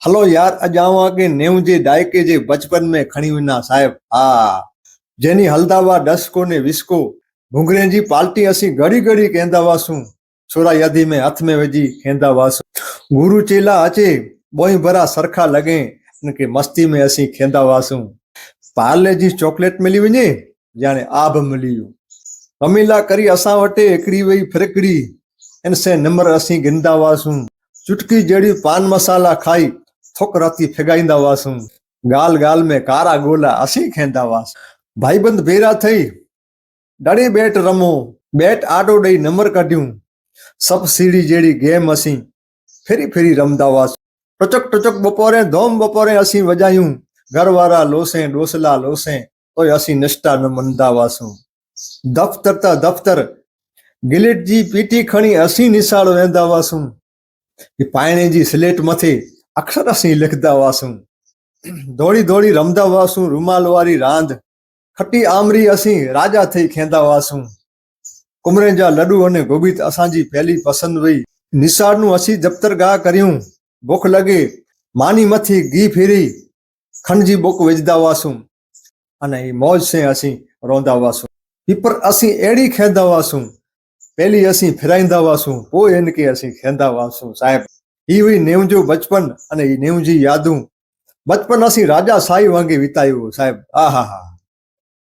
Hello यार, अॼु आवां के नेव जे दायके जे बचपन में खणी वञा साहिब। हा, जेनी हलदा हुआ डस्को ने विस्को, घुंघरे जी पाल्टी असीं घड़ी घड़ी कहंदा हुआसूं, छोरा यदी में हथ में विझी खेंदा हुआसूं। गुरु चेला अचे, बोई भरा सरखा लगे, इनके मस्ती में असीं खेंदा हुआसूं। पार्ले जी चॉकलेट मिली वञे, जाने आब मिली वियो। अमीला करी असां वटे हिकिड़ी वई फिरकड़ी, इनसे निमर असीं गिनदा हुआसूं। चुटकी जड़ी पान मसाला खाई थोक राती फिगाईंदा हुआसूं। गाल गाल में कारा गोला असीं खेंदा हुआसीं। भाईबंद भेरा थई डड़ी बैट रमो, बैट आडो ॾेई नंबर कढियूं। सप सीढ़ी जहिड़ी गेम असीं फिरी फिरी रमदा हुआसीं। टुचक टुचक बपोरे धोम बपोरे असीं वॼायूं। घर वारा लोसे डोसला लोसे, तो असीं निष्ठा न मनदा हुआसूं। दफ़्तर त दफ़्तर, गिलेट जी पीटी खणी असीं निसाड़ वेंदा हुआसूं। पाइणे जी स्लेट मथे अक्षर असीं लिखदा हुआसूं। दौड़ी दौड़ी रमदा हुआसूं रुमाल वारी रांद, खटी आमरी असीं राजा थई खेंदा हुआसूं। कुमरे जा लड्डू अने गोभी त असांजी पहली पसंद हुई। निसाड़नू असीं दफ्तर गाह करियूं, बुख लगे मानी मथी घी फेरी खंड जी बुक विझदा हुआसूं अने मौज से असीं रोंदा हुआसूं। पीपर असीं अहिड़ी खेंदा हुआसूं, पहली असीं फिराईंदा हुआसूं, पोइ इनके असीं खेंदा हुआसूं साहिब। ही हुई नेव जो बचपन अने ही नेव जी यादूं। बचपन असीं राजा साई वांगे वितायो साहिब। आ हा हा।